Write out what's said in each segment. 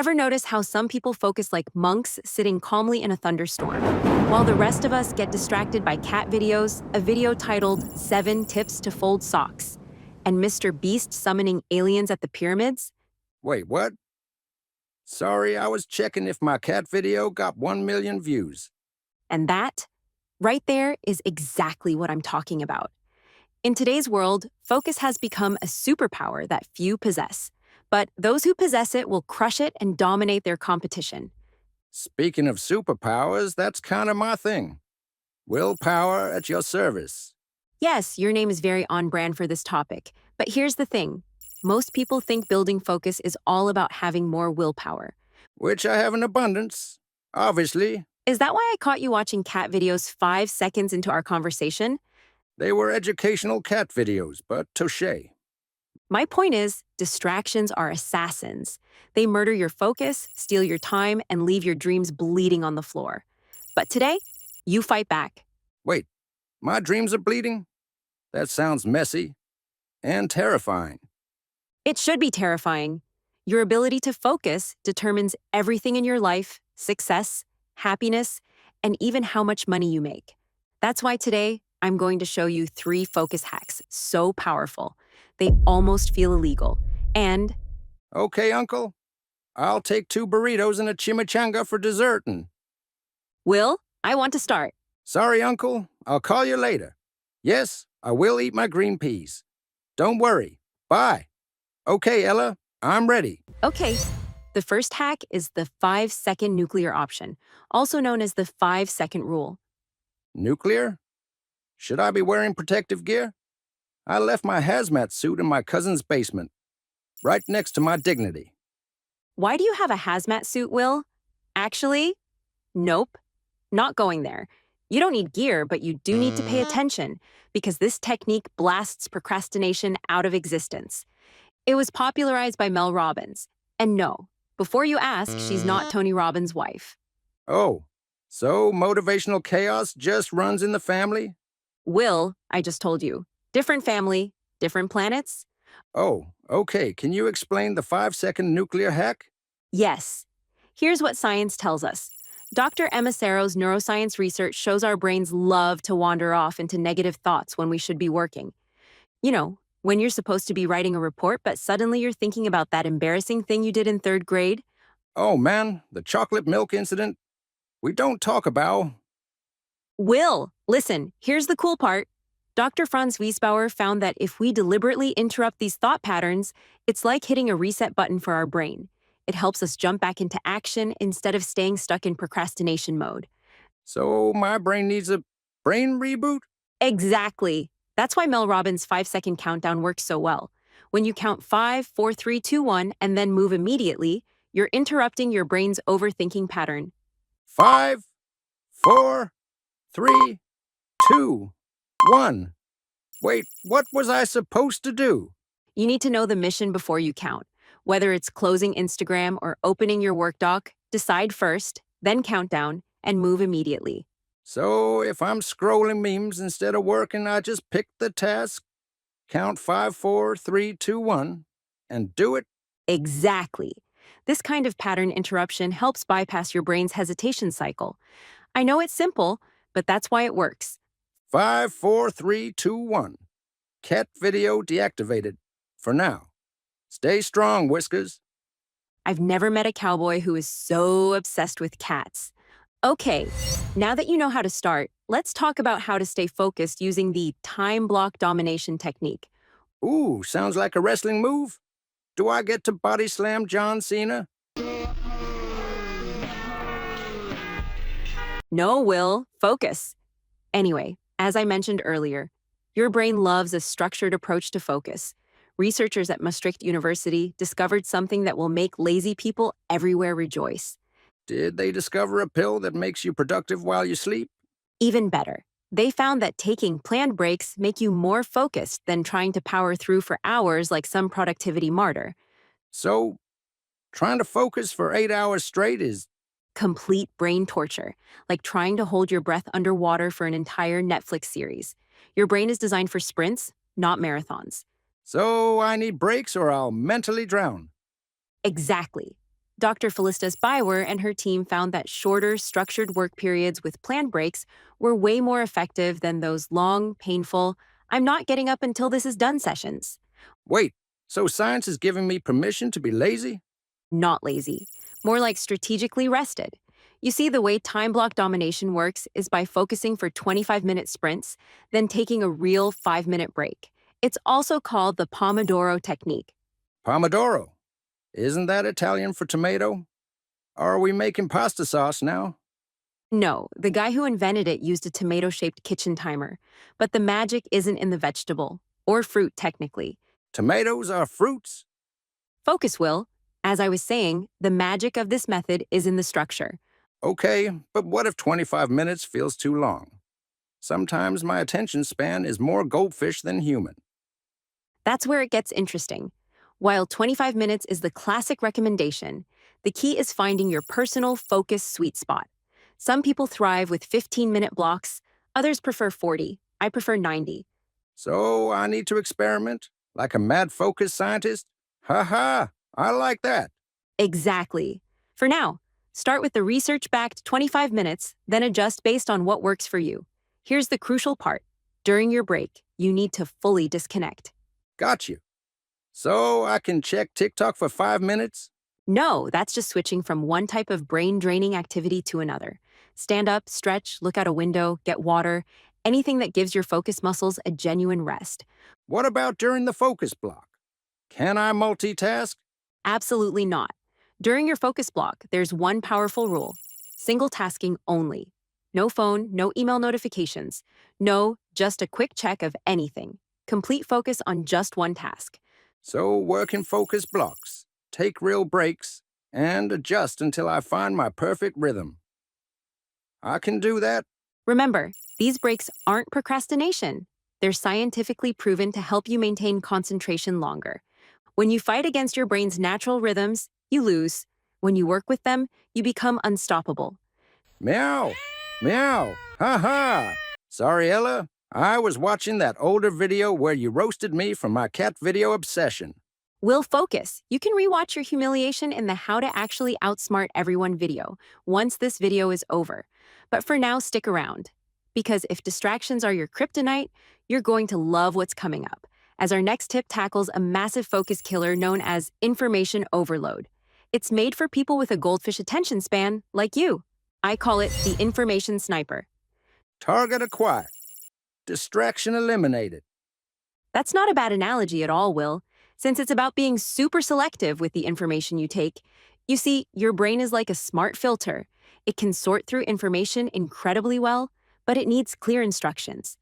Ever notice how some people focus like monks sitting calmly in a thunderstorm, while the rest of us get distracted by cat videos, a video titled 7 Tips to Fold Socks, and Mr. Beast summoning aliens at the pyramids? Wait, what? Sorry, I was checking if my cat video got 1 million views. And that, right there, is exactly what I'm talking about. In today's world, focus has become a superpower that few possess. But those who possess it will crush it and dominate their competition. Speaking of superpowers, that's kind of my thing. Willpower at your service. Yes, your name is very on brand for this topic. But here's the thing. Most people think building focus is all about having more willpower. Which I have in abundance, obviously. Is that why I caught you watching cat videos 5 seconds into our conversation? They were educational cat videos, but touche. My point is, distractions are assassins. They murder your focus, steal your time, and leave your dreams bleeding on the floor. But today, you fight back. Wait, my dreams are bleeding? That sounds messy and terrifying. It should be terrifying. Your ability to focus determines everything in your life, success, happiness, and even how much money you make. That's why today, I'm going to show you 3 focus hacks so powerful, they almost feel illegal. And Okay, Uncle. I'll take 2 burritos and a chimichanga for dessert and... Will, I want to start. Sorry, Uncle. I'll call you later. Yes, I will eat my green peas. Don't worry. Bye. Okay, Ella, I'm ready. Okay, the first hack is the 5-second nuclear option, also known as the 5-second rule. Nuclear? Should I be wearing protective gear? I left my hazmat suit in my cousin's basement, right next to my dignity. Why do you have a hazmat suit, Will? Actually, nope, not going there. You don't need gear, but you do need to pay attention because this technique blasts procrastination out of existence. It was popularized by Mel Robbins. And no, before you ask, she's not Tony Robbins' wife. Oh, so motivational chaos just runs in the family? Will, I just told you. Different family, different planets? Oh, okay. Can you explain the 5-second nuclear hack? Yes. Here's what science tells us. Dr. Emma Sero's neuroscience research shows our brains love to wander off into negative thoughts when we should be working. You know, when you're supposed to be writing a report, but suddenly you're thinking about that embarrassing thing you did in 3rd grade. Oh man, the chocolate milk incident? We don't talk about... Will, listen, here's the cool part. Dr. Franz Wiesbauer found that if we deliberately interrupt these thought patterns, it's like hitting a reset button for our brain. It helps us jump back into action instead of staying stuck in procrastination mode. So my brain needs a brain reboot? Exactly. That's why Mel Robbins' 5-second countdown works so well. When you count 5, 4, 3, 2, 1, and then move immediately, you're interrupting your brain's overthinking pattern. 5, 4, 3, 2, 1. Wait, what was I supposed to do? You need to know the mission before you count. Whether it's closing Instagram or opening your work doc, decide first, then count down, and move immediately. So if I'm scrolling memes instead of working, I just pick the task, count 5, 4, 3, 2, 1, and do it? Exactly. This kind of pattern interruption helps bypass your brain's hesitation cycle. I know it's simple, but that's why it works. 5, 4, 3, 2, 1. Cat video deactivated. For now. Stay strong, Whiskers. I've never met a cowboy who is so obsessed with cats. Okay, now that you know how to start, let's talk about how to stay focused using the time block domination technique. Ooh, sounds like a wrestling move. Do I get to body slam John Cena? No, Will, focus. Anyway, as I mentioned earlier, your brain loves a structured approach to focus. Researchers at Maastricht University discovered something that will make lazy people everywhere rejoice. Did they discover a pill that makes you productive while you sleep? Even better, they found that taking planned breaks make you more focused than trying to power through for hours like some productivity martyr. So, trying to focus for 8 hours straight is... Complete brain torture, like trying to hold your breath underwater for an entire Netflix series. Your brain is designed for sprints, not marathons. So I need breaks or I'll mentally drown. Exactly. Dr. Felicitas Bywer and her team found that shorter, structured work periods with planned breaks were way more effective than those long, painful, I'm not getting up until this is done sessions. Wait, so science is giving me permission to be lazy? Not lazy, more like strategically rested. You see, the way time block domination works is by focusing for 25-minute sprints, then taking a real 5-minute break. It's also called the Pomodoro technique. Pomodoro. Isn't that Italian for tomato? Are we making pasta sauce now? No, the guy who invented it used a tomato shaped kitchen timer. But the magic isn't in the vegetable, or fruit technically. Tomatoes are fruits? Focus, Will. As I was saying, the magic of this method is in the structure. Okay, but what if 25 minutes feels too long? Sometimes my attention span is more goldfish than human. That's where it gets interesting. While 25 minutes is the classic recommendation, the key is finding your personal focus sweet spot. Some people thrive with 15-minute blocks, others prefer 40. I prefer 90. So I need to experiment? Like a mad focus scientist? Ha ha! I like that. Exactly. For now, start with the research-backed 25 minutes, then adjust based on what works for you. Here's the crucial part. During your break, you need to fully disconnect. Got you. So I can check TikTok for 5 minutes? No, that's just switching from one type of brain-draining activity to another. Stand up, stretch, look out a window, get water, anything that gives your focus muscles a genuine rest. What about during the focus block? Can I multitask? Absolutely not. During your focus block, there's one powerful rule: single tasking only. No phone, no email notifications. No, just a quick check of anything. Complete focus on just one task. So work in focus blocks, take real breaks, and adjust until I find my perfect rhythm. I can do that. Remember, these breaks aren't procrastination. They're scientifically proven to help you maintain concentration longer. When you fight against your brain's natural rhythms, you lose. When you work with them, you become unstoppable. Meow! Meow! Ha ha! Sorry, Ella. I was watching that older video where you roasted me for my cat video obsession. Will focus. You can rewatch your humiliation in the How to Actually Outsmart Everyone video once this video is over. But for now, stick around. Because if distractions are your kryptonite, you're going to love what's coming up, as our next tip tackles a massive focus killer known as information overload. It's made for people with a goldfish attention span, like you. I call it the information sniper. Target acquired. Distraction eliminated. That's not a bad analogy at all, Will, since it's about being super selective with the information you take. You see, your brain is like a smart filter. It can sort through information incredibly well, but it needs clear instructions.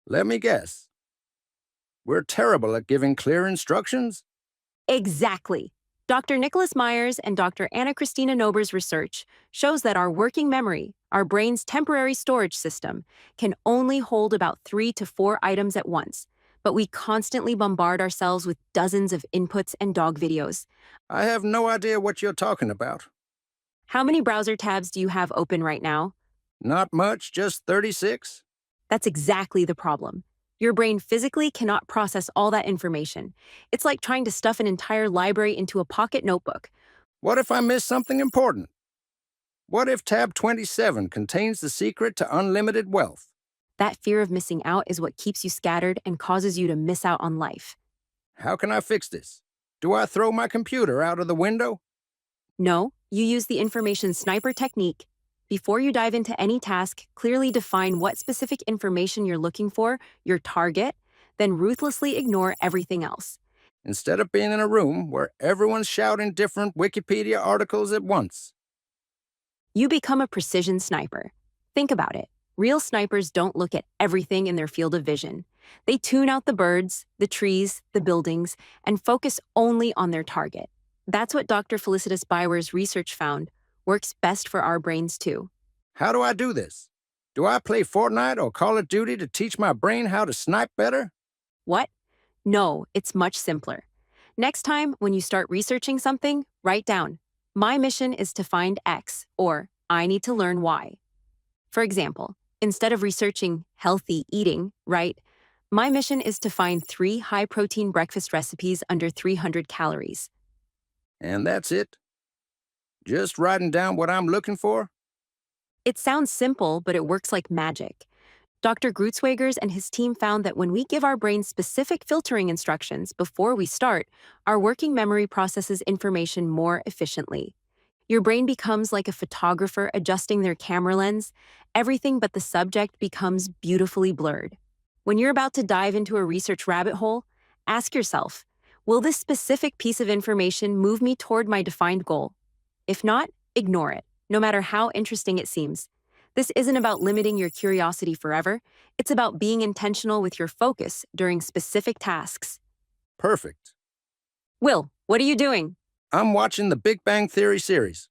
Let me guess. We're terrible at giving clear instructions? Exactly. Dr. Nicholas Myers and Dr. Anna Christina Nober's research shows that our working memory, our brain's temporary storage system, can only hold about 3 to 4 items at once, but we constantly bombard ourselves with dozens of inputs and dog videos. I have no idea what you're talking about. How many browser tabs do you have open right now? Not much, just 36. That's exactly the problem. Your brain physically cannot process all that information. It's like trying to stuff an entire library into a pocket notebook. What if I miss something important? What if tab 27 contains the secret to unlimited wealth? That fear of missing out is what keeps you scattered and causes you to miss out on life. How can I fix this? Do I throw my computer out of the window? No, you use the information sniper technique. Before you dive into any task, clearly define what specific information you're looking for, your target, then ruthlessly ignore everything else. Instead of being in a room where everyone's shouting different Wikipedia articles at once. You become a precision sniper. Think about it. Real snipers don't look at everything in their field of vision. They tune out the birds, the trees, the buildings, and focus only on their target. That's what Dr. Felicitas Bywer's research found works best for our brains too. How do I do this? Do I play Fortnite or Call of Duty to teach my brain how to snipe better? What? No, it's much simpler. Next time, when you start researching something, write down, my mission is to find X, or I need to learn Y. For example, instead of researching healthy eating, write, my mission is to find 3 high-protein breakfast recipes under 300 calories. And that's it. Just writing down what I'm looking for? It sounds simple, but it works like magic. Dr. Grutzwegers and his team found that when we give our brains specific filtering instructions before we start, our working memory processes information more efficiently. Your brain becomes like a photographer adjusting their camera lens. Everything but the subject becomes beautifully blurred. When you're about to dive into a research rabbit hole, ask yourself, will this specific piece of information move me toward my defined goal? If not, ignore it, no matter how interesting it seems. This isn't about limiting your curiosity forever. It's about being intentional with your focus during specific tasks. Perfect. Will, what are you doing? I'm watching the Big Bang Theory series.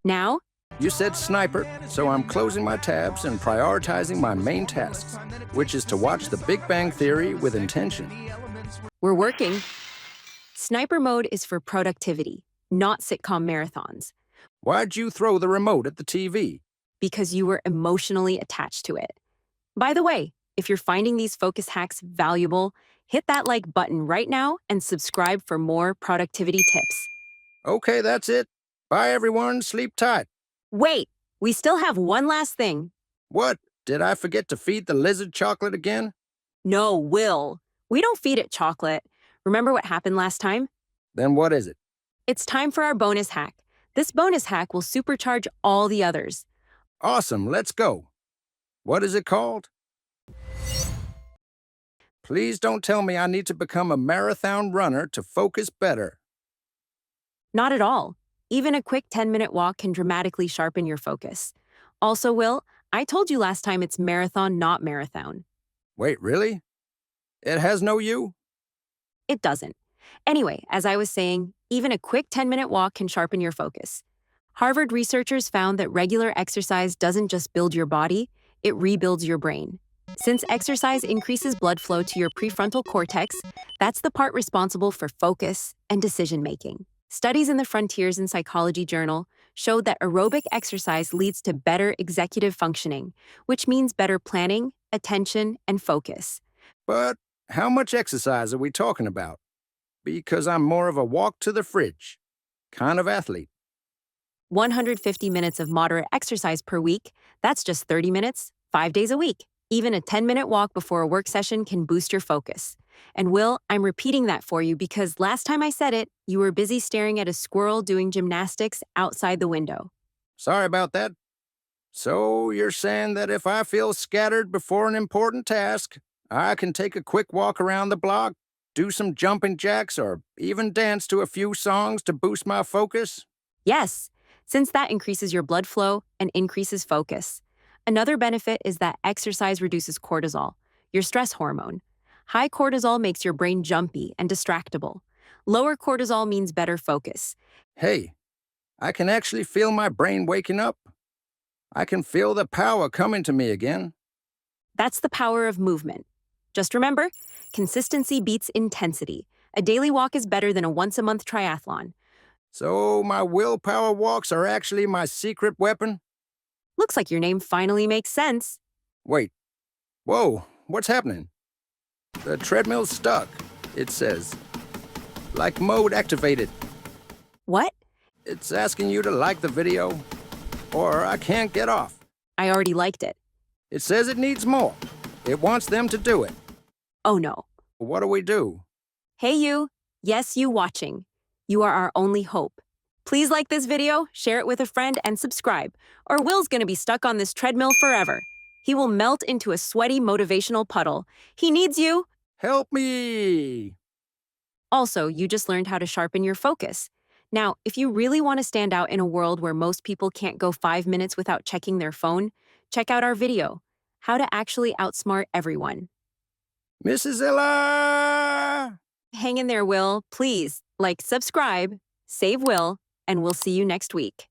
Now? You said sniper, so I'm closing my tabs and prioritizing my main tasks, which is to watch the Big Bang Theory with intention. We're working. Sniper mode is for productivity, not sitcom marathons, Why'd you throw the remote at the TV? because you were emotionally attached to it. By the way, if you're finding these focus hacks valuable, hit that like button right now and subscribe for more productivity tips. Okay, that's it. Bye, everyone. Sleep tight. Wait, we still have one last thing. What? Did I forget to feed the lizard chocolate again? No, Will. We don't feed it chocolate. Remember what happened last time? Then what is it? It's time for our bonus hack. This bonus hack will supercharge all the others. Awesome, let's go. What is it called? Please don't tell me I need to become a marathon runner to focus better. Not at all. Even a quick 10-minute walk can dramatically sharpen your focus. Also, Will, I told you last time it's marathon, not marathon. Wait, really? It has no U? It doesn't. Anyway, as I was saying, even a quick 10-minute walk can sharpen your focus. Harvard researchers found that regular exercise doesn't just build your body, it rebuilds your brain. Since exercise increases blood flow to your prefrontal cortex, that's the part responsible for focus and decision-making. Studies in the Frontiers in Psychology journal showed that aerobic exercise leads to better executive functioning, which means better planning, attention, and focus. But how much exercise are we talking about? Because I'm more of a walk to the fridge kind of athlete. 150 minutes of moderate exercise per week, that's just 30 minutes, 5 days a week. Even a 10-minute walk before a work session can boost your focus. And Will, I'm repeating that for you because last time I said it, you were busy staring at a squirrel doing gymnastics outside the window. Sorry about that. So you're saying that if I feel scattered before an important task, I can take a quick walk around the block, do some jumping jacks, or even dance to a few songs to boost my focus? Yes, since that increases your blood flow and increases focus. Another benefit is that exercise reduces cortisol, your stress hormone. High cortisol makes your brain jumpy and distractible. Lower cortisol means better focus. Hey, I can actually feel my brain waking up. I can feel the power coming to me again. That's the power of movement. Just remember, consistency beats intensity. A daily walk is better than a once-a-month triathlon. So my willpower walks are actually my secret weapon? Looks like your name finally makes sense. Wait. Whoa, what's happening? The treadmill's stuck, it says. Like mode activated. What? It's asking you to like the video, or I can't get off. I already liked it. It says it needs more. It wants them to do it. Oh no. What do we do? Hey you. Yes, you watching. You are our only hope. Please like this video, share it with a friend, and subscribe, or Will's gonna be stuck on this treadmill forever. He will melt into a sweaty motivational puddle. He needs you. Help me! Also, you just learned how to sharpen your focus. Now, if you really want to stand out in a world where most people can't go 5 minutes without checking their phone, check out our video, How to Actually Outsmart Everyone. Mrs. Ella! Hang in there, Will. Please, like, subscribe, save Will, and we'll see you next week.